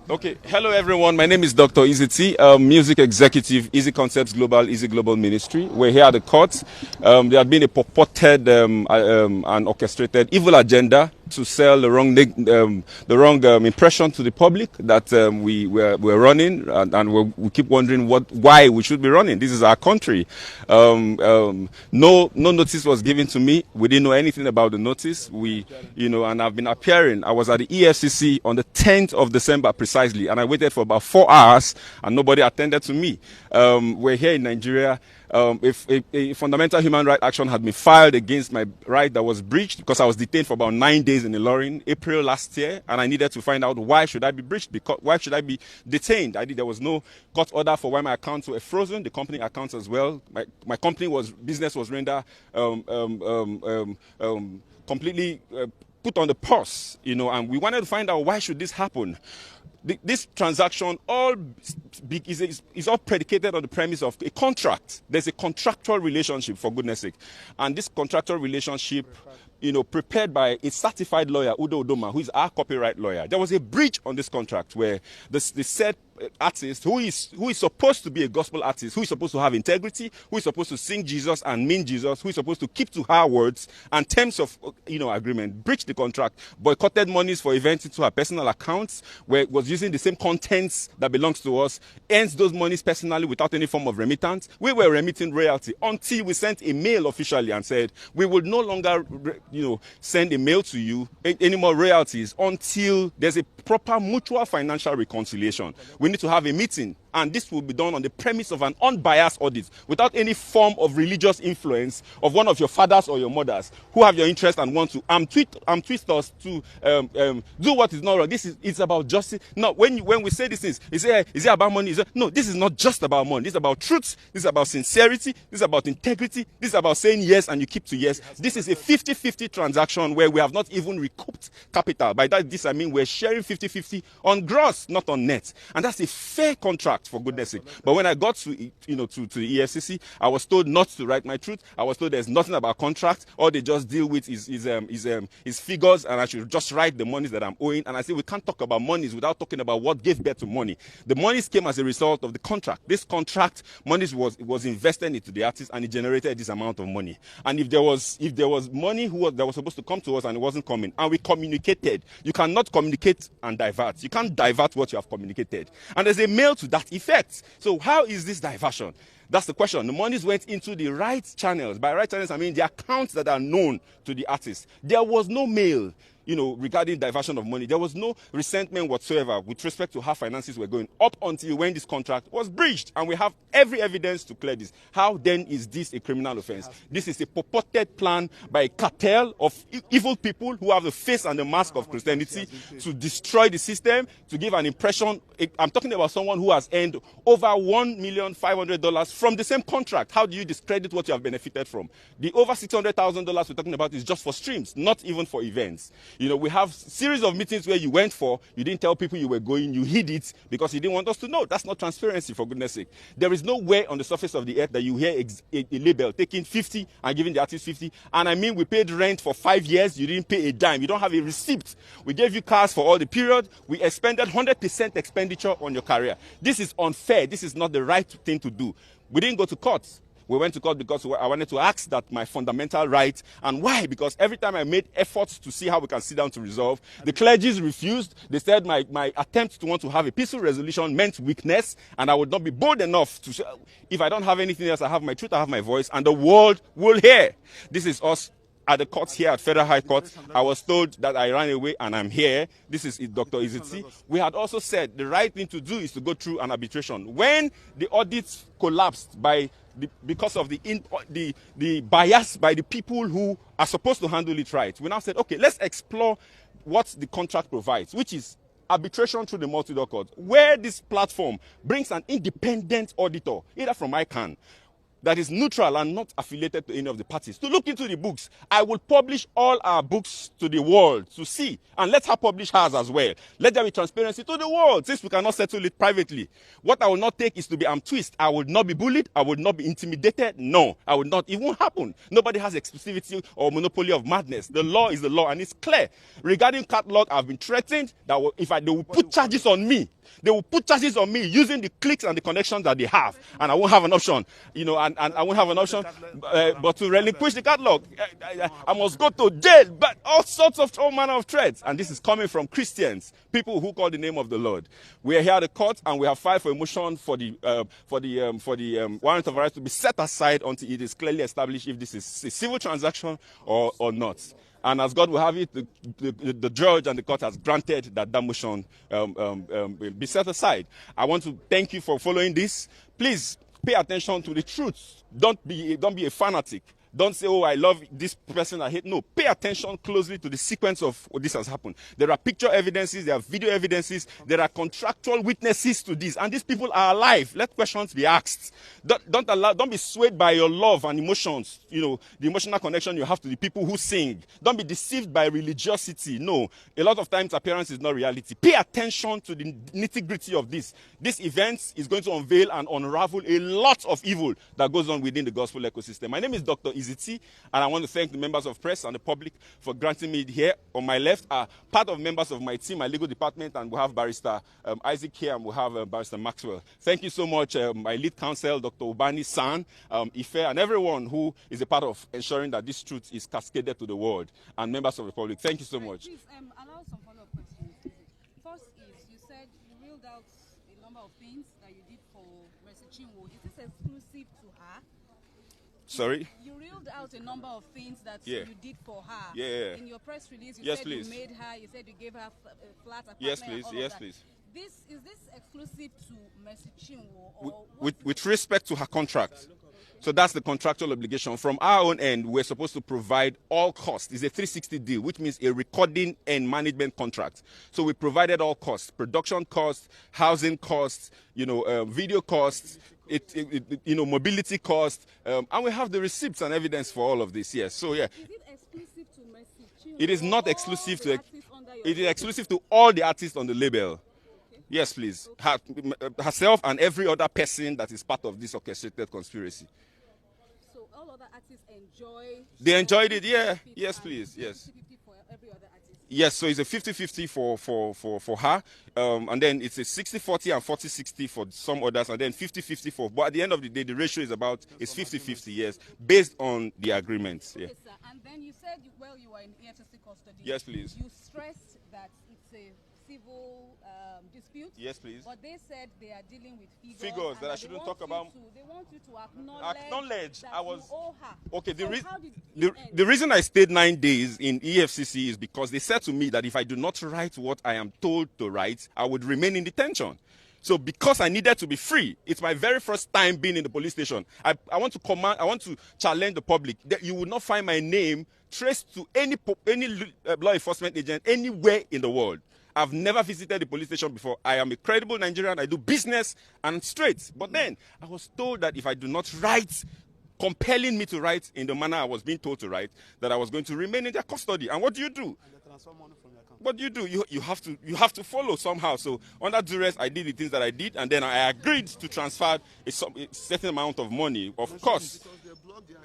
Okay, hello everyone. My name is Dr. Easy T, music executive, Easy Concepts Global, Easy Global Ministry. We're here at the court. There had been a purported and orchestrated evil agenda to sell the wrong impression to the public that we're running, and we keep wondering why we should be running. This is our country. No notice was given to me. We didn't know anything about the notice. And I've been appearing. I was at the EFCC on the 10th of December precisely, and I waited for about 4 hours, and nobody attended to me. We're here in Nigeria. If a fundamental human rights action had been filed against my right that was breached because I was detained for about 9 days in Ilorin, April last year, and I needed to find out why should I be breached, why should I be detained. There was no court order for why my accounts were frozen, the company accounts as well. My company business was rendered completely put on the pause, and we wanted to find out why should this happen. This transaction is all predicated on the premise of a contract. There's a contractual relationship, for goodness sake. And this contractual relationship, prepared by a certified lawyer, Udo Udoma, who is our copyright lawyer. There was a breach on this contract where the said artist, who is supposed to be a gospel artist, who is supposed to have integrity, who is supposed to sing Jesus and mean Jesus, who is supposed to keep to her words and terms of agreement, breached the contract, boycotted monies for events into her personal accounts, where it was using the same contents that belongs to us, earns those monies personally without any form of remittance. We were remitting royalty until we sent a mail officially and said we would no longer send a mail to you any more royalties until there's a proper mutual financial reconciliation. We need to have a meeting, and this will be done on the premise of an unbiased audit without any form of religious influence of one of your fathers or your mothers who have your interest and want to twist us to do what is not wrong. It's about justice. No, when we say these things, is it about money? No, this is not just about money. This is about truth. This is about sincerity. This is about integrity. This is about saying yes and you keep to yes. This is a 50-50 transaction where we have not even recouped capital. By this I mean we're sharing 50-50 on gross, not on net, and that's a fair contract, for goodness sake. But when I got to the EFCC, I was told not to write my truth. I was told there's nothing about contract. All they just deal with is figures, and I should just write the monies that I'm owing. And I said we can't talk about monies without talking about what gave birth to money. The monies came as a result of the contract. This contract, monies was invested into the artist, and it generated this amount of money. And if there was money that was supposed to come to us and it wasn't coming, and we communicated, you cannot communicate and divert. You can't divert what you have communicated. And there's a mail to that effect. So how is this diversion? That's the question. The monies went into the right channels. By right channels, I mean the accounts that are known to the artist. There was no mail, regarding diversion of money. There was no resentment whatsoever with respect to how finances were going up until when this contract was breached. And we have every evidence to clear this. How then is this a criminal offense? This is a purported plan by a cartel of evil people who have the face and the mask of Christianity to destroy the system, to give an impression. I'm talking about someone who has earned over $1,500,000 from the same contract. How do you discredit what you have benefited from? The over $600,000 we're talking about is just for streams, not even for events. We have series of meetings where you went for, you didn't tell people you were going, you hid it because you didn't want us to know. That's not transparency, for goodness sake. There is no way on the surface of the earth that you hear a label taking 50 and giving the artist 50. And I mean, we paid rent for 5 years, you didn't pay a dime. You don't have a receipt. We gave you cars for all the period. We expended 100% expenditure on your career. This is unfair. This is not the right thing to do. We didn't go to court. We went to court because I wanted to ask that my fundamental right. And why? Because every time I made efforts to see how we can sit down to resolve, the clergies refused. They said my attempt to want to have a peaceful resolution meant weakness, and I would not be bold enough to say, if I don't have anything else, I have my truth, I have my voice, and the world will hear. This is us at the courts here at Federal High Court. I was told that I ran away and I'm here. This is Dr. Iziti. We had also said the right thing to do is to go through an arbitration. When the audits collapsed because of the bias by the people who are supposed to handle it right, we now said, okay, let's explore what the contract provides, which is arbitration through the multi-law court, where this platform brings an independent auditor, either from ICANN, that is neutral and not affiliated to any of the parties, to look into the books. I will publish all our books to the world to see, and let her publish hers as well. Let there be transparency to the world, since we cannot settle it privately. What I will not take is to be twist. I will not be bullied. I will not be intimidated. No, I will not. It won't happen. Nobody has exclusivity or monopoly of madness. The law is the law, and it's clear. Regarding catalog, I've been threatened that they will put charges on me. They will put charges on me using the clicks and the connections that they have, and I won't have an option, and I won't have an option but to relinquish the catalog. I must go to jail, but all manner of threats, and this is coming from Christians, people who call the name of the Lord. We are here at the court, and we have filed for a motion for the warrant of arrest to be set aside until it is clearly established if this is a civil transaction or not. And as God will have it, the judge and the court has granted that motion will be set aside. I want to thank you for following this. Please pay attention to the truth. Don't be a fanatic. Don't say, oh, I love this person I hate. No, pay attention closely to the sequence of what this has happened. There are picture evidences, there are video evidences, there are contractual witnesses to this, and these people are alive. Let questions be asked. Don't be swayed by your love and emotions, the emotional connection you have to the people who sing. Don't be deceived by religiosity. No, a lot of times appearance is not reality. Pay attention to the nitty-gritty of this. This event is going to unveil and unravel a lot of evil that goes on within the gospel ecosystem. My name is Dr. Iziti, and I want to thank the members of press and the public for granting me here. On my left are part of members of my team, my legal department, and we have Barrister Isaac here, and we have Barrister Maxwell. Thank you so much, my lead counsel, Dr. Ubani San, Ife, and everyone who is a part of ensuring that this truth is cascaded to the world, and members of the public. Thank you so much. Please allow some follow-up questions. First is, you said you reeled out a number of things that you did for Mercy Chinwo. Is this exclusive to her? Sorry? You reeled out a number of things that you did for her. Yeah. In your press release, you said you made her, you said you gave her a flat apartment. Yes, please. Yes, please. Is this exclusive to Mercy Chinwo? Or with respect to her contract. So that's the contractual obligation. From our own end, we're supposed to provide all costs. It's a 360 deal, which means a recording and management contract. So we provided all costs: production costs, housing costs, video costs, mobility costs, and we have the receipts and evidence for all of this. Yes. So yeah. Is it exclusive to Mercy Chinwo? It is not exclusive to. It is exclusive to all the artists on the label. Okay. Yes, please. Herself and every other person that is part of this orchestrated conspiracy. So all other artists enjoy. They enjoyed it, yeah. Yes, please. Yes. 50-50 for every other artist. Yes, so it's a 50-50 for her, and then it's a 60-40 and 40-60 for some others, and then 50-50 for. But at the end of the day, the ratio is 50-50, yes, based on the agreements. Yeah. Okay, sir. And then you said you were in EFCC custody. Yes, please. You stressed that it's a civil dispute. Yes, please. But they said they are dealing with figures that I shouldn't talk about. They want you to acknowledge that I was. You owe her. Okay, So the reason I stayed 9 days in EFCC is because they said to me that if I do not write what I am told to write, I would remain in detention. So because I needed to be free, it's my very first time being in the police station. I want to challenge the public that you will not find my name traced to any law enforcement agent anywhere in the world. I've never visited the police station before. I am a credible Nigerian. I do business and straight. But then I was told that if I do not write, compelling me to write in the manner I was being told to write, that I was going to remain in their custody. And what do? And they transfer money from your account. What do? You have to follow somehow. So under duress, I did the things that I did, and then I agreed to transfer a certain amount of money, of course.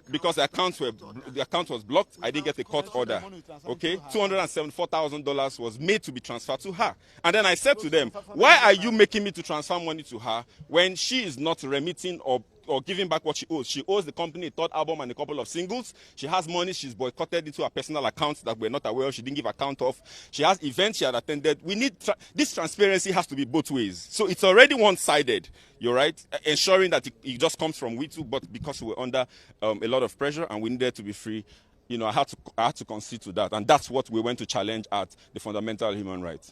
Because the account was blocked, I didn't get a court order. Okay, $274,000 was made to be transferred to her. And then I said to them, why are you making me to transfer money to her when she is not remitting or giving back what she owes? She owes the company a third album and a couple of singles. She has money she's boycotted into her personal accounts that we're not aware of. She didn't give account of. She has events she had attended. We need this transparency has to be both ways. So it's already one-sided. You're right, ensuring that it just comes from we two, but because we were under a lot of pressure and we needed to be free, I had to concede to that, and that's what we went to challenge at the fundamental human rights.